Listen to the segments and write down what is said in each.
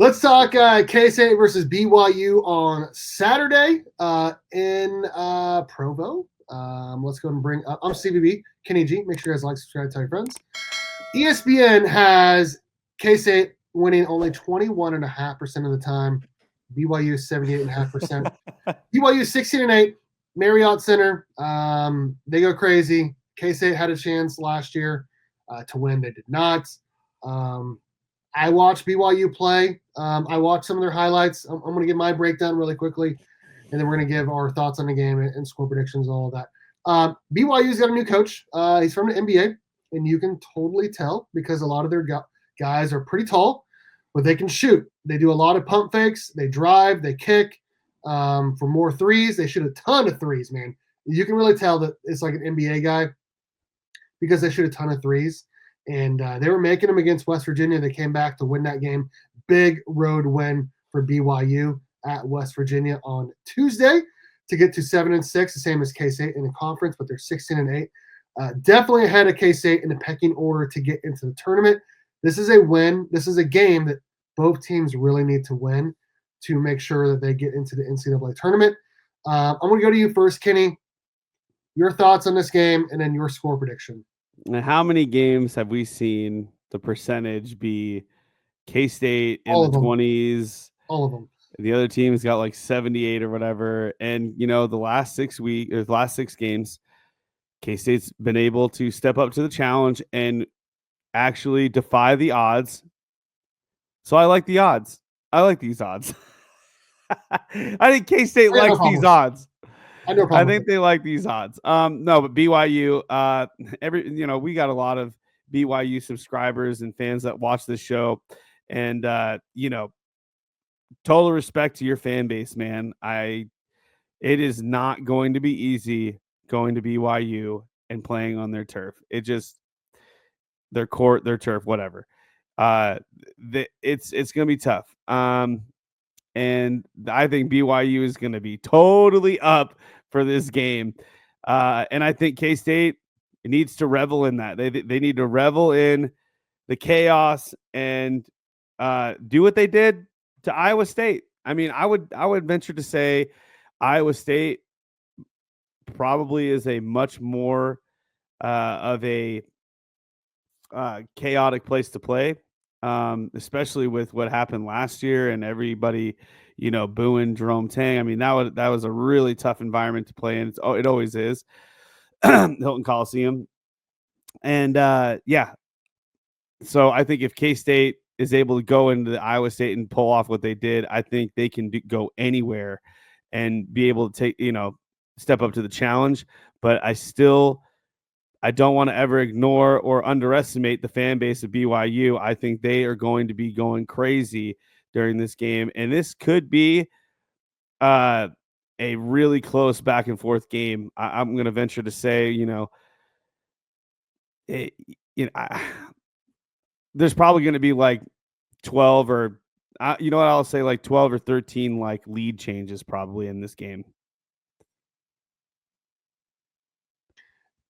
Let's talk KSTATE versus BYU on Saturday in Provo. Let's go and bring up. I'm CBB, Kenny G. Make sure you guys like, subscribe, tell your friends. ESPN has KSTATE winning only 21.5% of the time. BYU 78.5%. BYU 16-8. Marriott Center. They go crazy. KSTATE had a chance last year to win. They did not. I watched BYU play. I watched some of their highlights. I'm going to give my breakdown really quickly, and then we're going to give our thoughts on the game and score predictions, all of that. BYU's got a new coach. He's from the NBA, and you can totally tell because a lot of their guys are pretty tall, but they can shoot. They do a lot of pump fakes. They drive. They kick for more threes. They shoot a ton of threes, man. You can really tell that it's like an NBA guy because they shoot a ton of threes. And they were making them against West Virginia. They came back to win that game. Big road win for BYU at West Virginia on Tuesday to get to 7-6, the same as K-State in the conference, but they're 16-8. Definitely ahead of K-State in the pecking order to get into the tournament. This is a win. This is a game that both teams really need to win to make sure that they get into the NCAA tournament. I'm going to go to you first, Kenny. Your thoughts on this game and then your score prediction. And how many games have we seen the percentage be K-State in the 20s? All of them. The other team's got like 78 or whatever. And, you know, the last 6 games, K-State's been able to step up to the challenge and actually defy the odds. So I like the odds. I like these odds. I think K-State likes these odds. I think they like these odds. No, but BYU, we got a lot of BYU subscribers and fans that watch this show, and total respect to your fan base, man. It is not going to be easy going to BYU and playing on their turf. It just their court, their turf, whatever. It's going to be tough. And I think BYU is going to be totally up for this game. And I think K-State needs to revel in that. They need to revel in the chaos and do what they did to Iowa State. I mean, I would venture to say Iowa State probably is a much more of a chaotic place to play. Especially with what happened last year and everybody, booing Jerome Tang. I mean, that was a really tough environment to play in. It always is. Hilton Coliseum. And so I think if K-State is able to go into the Iowa State and pull off what they did, I think they can go anywhere and be able to step up to the challenge. But I don't want to ever ignore or underestimate the fan base of BYU. I think they are going to be going crazy during this game. And this could be a really close back and forth game. I'm going to venture to say, there's probably going to be like 12 or, I'll say like 12 or 13 like lead changes probably in this game.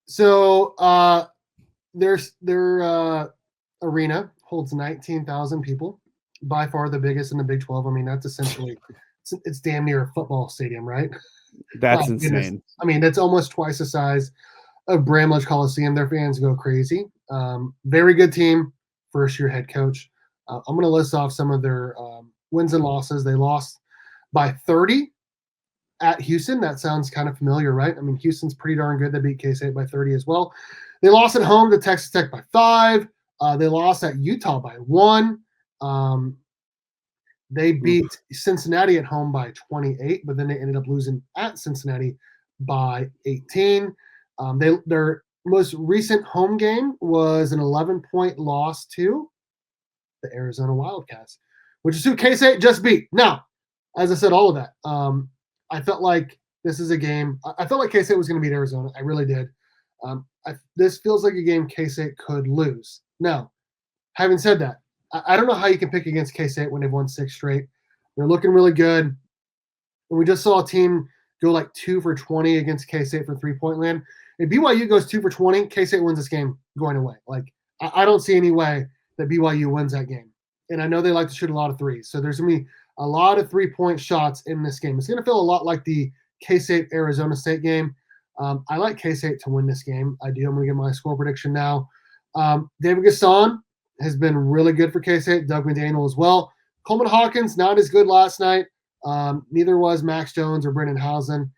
So their arena holds 19,000 people, by far the biggest in the Big 12. I mean, that's essentially it's damn near a football stadium, right? That's insane. Goodness. I mean, that's almost twice the size of Bramlage Coliseum. Their fans go crazy. Very good team, first-year head coach. I'm going to list off some of their wins and losses. They lost by 30 at Houston. That sounds kind of familiar, right? I mean, Houston's pretty darn good. They beat K-State by 30 as well. They lost at home to Texas Tech by 5. They lost at Utah by 1. They beat Cincinnati at home by 28, but then they ended up losing at Cincinnati by 18. Their most recent home game was an 11-point loss to the Arizona Wildcats, which is who K-State just beat. Now, as I said, all of that, I felt like this is a game. I felt like K-State was going to beat Arizona. I really did. This feels like a game K-State could lose. Now, having said that, I don't know how you can pick against K-State when they've won 6 straight. They're looking really good. And we just saw a team go like 2 for 20 against K-State for 3-point land. If BYU goes 2 for 20, K-State wins this game going away. Like, I don't see any way that BYU wins that game. and I know they like to shoot a lot of threes. So there's going to be a lot of 3-point shots in this game. It's going to feel a lot like the K-State Arizona State game. I like K-State to win this game. I do. I'm going to get my score prediction now. David Gasson has been really good for K-State. Doug McDaniel as well. Coleman Hawkins, not as good last night. Neither was Max Jones or Brendan Housen.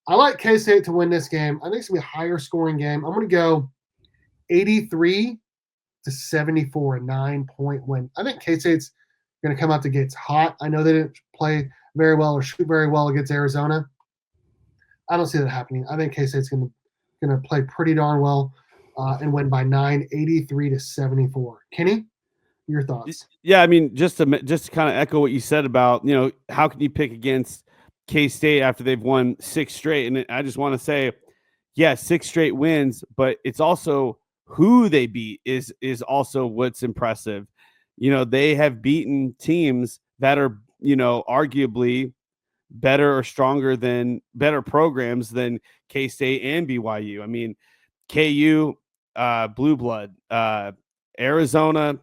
I like K-State to win this game. I think it's going to be a higher scoring game. I'm going to go 83-74, a 9-point win. I think K-State's going to come out the gates hot. I know they didn't play very well or shoot very well against Arizona. I don't see that happening. I think K-State's going to play pretty darn well and win by 9, 83-74. Kenny, your thoughts? Yeah, I mean, just to kind of echo what you said about, how can you pick against K-State after they've won 6 straight? And I just want to say, yeah, 6 straight wins, but it's also who they beat is also what's impressive. They have beaten teams that are, arguably better or stronger than better programs than K-State and BYU. I mean, KU, blue blood, Arizona,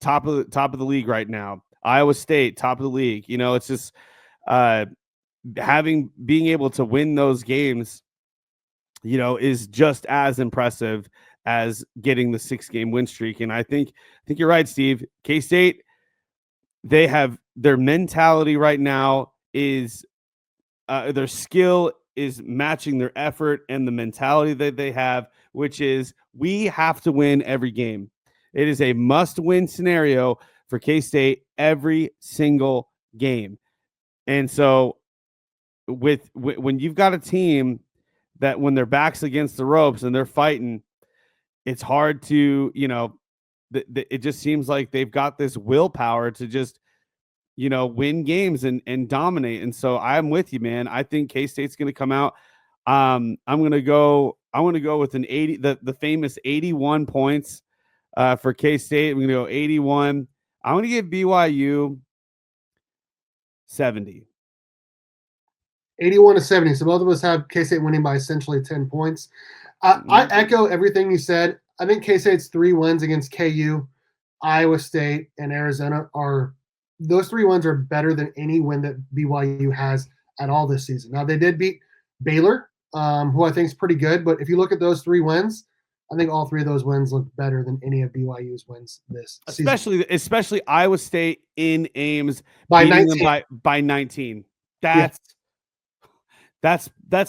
top of the league right now. Iowa State, top of the league. It's just being able to win those games, is just as impressive as getting the 6-game win streak. And I think you're right, Steve. K-State, they have their mentality right now is their skill is matching their effort and the mentality that they have, which is we have to win every game. It is a must-win scenario for K-State every single game. And so when you've got a team that when their back's against the ropes and they're fighting, it's hard to, it just seems like they've got this willpower to just, win games and dominate. And so I'm with you, man. I think K-State's going to come out. I'm going to go with an 80, the famous 81 points for K-State. I'm going to go 81. I'm going to give BYU 70. 81-70. So both of us have K-State winning by essentially 10 points. I echo everything you said. I think K-State's 3 wins against KU, Iowa State, and Arizona those 3 wins are better than any win that BYU has at all this season. Now, they did beat Baylor, who I think is pretty good. But if you look at those 3 wins, I think all 3 of those wins look better than any of BYU's wins this season. Especially Iowa State in Ames by beating 19. them by 19. That's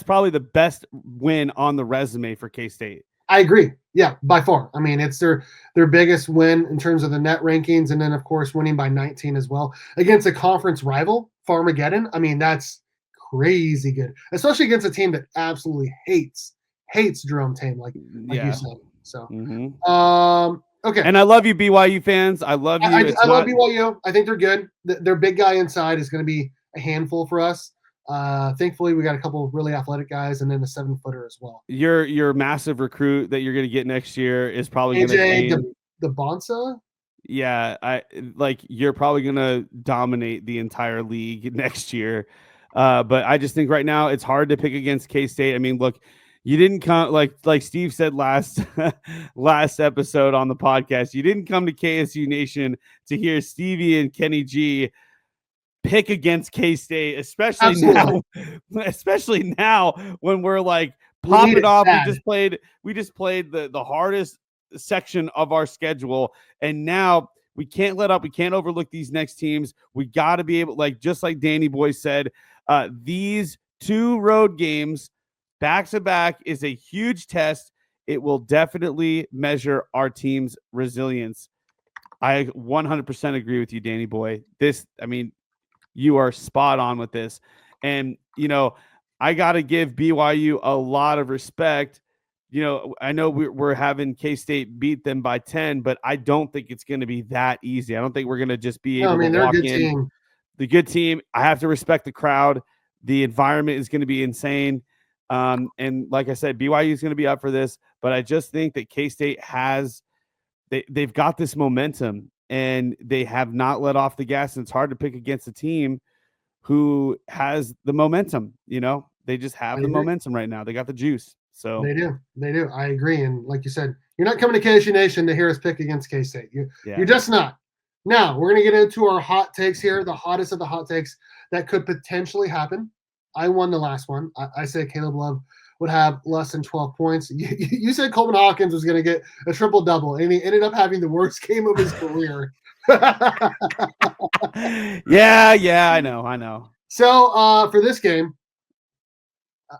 probably the best win on the resume for K-State. I agree. Yeah, by far. I mean, it's their biggest win in terms of the net rankings, and then of course winning by 19 as well against a conference rival, Farmageddon. I mean, that's crazy good, especially against a team that absolutely hates Jerome Tame, like you said. So, okay. And I love you, BYU fans. I love you. I love BYU. I think they're good. Their big guy inside is going to be a handful for us. Thankfully, we got a couple of really athletic guys, and then a 7-footer as well. Your massive recruit that you're going to get next year is probably going to AJ the Bonsa. Yeah, you're probably going to dominate the entire league next year. But I just think right now it's hard to pick against K-State. I mean, look, you didn't come like Steve said last episode on the podcast. You didn't come to KSU Nation to hear Stevie and Kenny G pick against K-State, especially now when we're like popping off. We just played the hardest section of our schedule, and now we can't let up. We can't overlook these next teams. We got to be able, just like Danny Boy said, these 2 road games back to back is a huge test. It will definitely measure our team's resilience. I 100% agree with you, Danny Boy. You are spot on with this. And, I got to give BYU a lot of respect. I know we're having K-State beat them by 10, but I don't think it's going to be that easy. I don't think we're going to just be able to walk in. Team. The good team. I have to respect the crowd. The environment is going to be insane. And like I said, BYU is going to be up for this, but I just think that K-State they've got this momentum. And they have not let off the gas. And it's hard to pick against a team who has the momentum. They just have the momentum right now. They got the juice. So they do. I agree. And like you said, you're not coming to KSU Nation to hear us pick against K-State. You're just not. Now we're going to get into our hot takes here, the hottest of the hot takes that could potentially happen. I won the last one. I said Caleb Love would have less than 12 points. You said Coleman Hawkins was going to get a triple double, and he ended up having the worst game of his career. Yeah, I know. So for this game,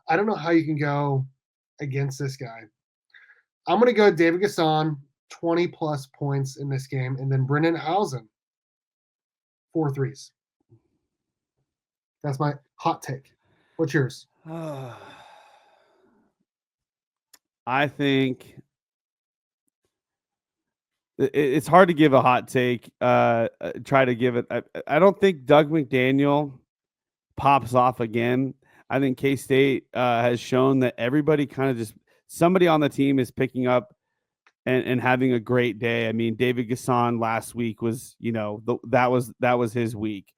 I don't know how you can go against this guy. I'm going to go David Gasson, 20 plus points in this game, and then Brennan Hausen, 4 threes. That's my hot take. What's yours? I think it's hard to give a hot take. Try to give it. I don't think Doug McDaniel pops off again. I think K-State has shown that everybody kind of just somebody on the team is picking up and having a great day. I mean, David Gasson last week was, that was his week.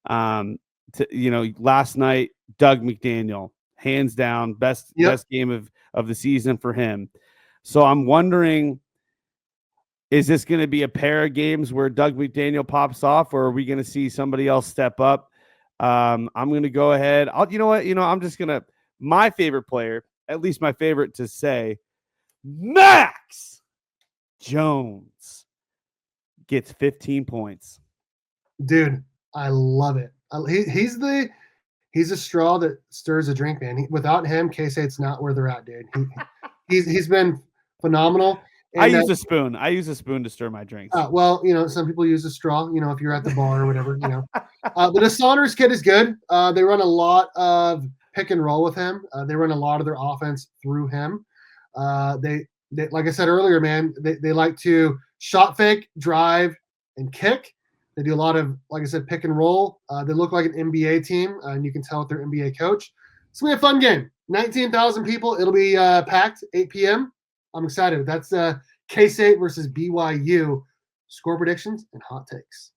Last night, Doug McDaniel, hands down, best game of the season for him. So I'm wondering, is this going to be a pair of games where Doug McDaniel pops off, or are we going to see somebody else step up? I'm going to go ahead. I'm just going to, my favorite player, at least my favorite to say, Max Jones gets 15 points. Dude, I love it. He's a straw that stirs a drink, man. Without him, K-State's not where they're at, dude. He's been phenomenal. And I use a spoon. I use a spoon to stir my drinks. Well, some people use a straw, if you're at the bar or whatever, But the Saunders kid is good. They run a lot of pick and roll with him. They run a lot of their offense through him. They like I said earlier, man, they like to shot fake, drive, and kick. They do a lot of, like I said, pick and roll. They look like an NBA team, and you can tell with their NBA coach. It's going to be a fun game. 19,000 people. It'll be packed, 8 p.m. I'm excited. That's K-State versus BYU. Score predictions and hot takes.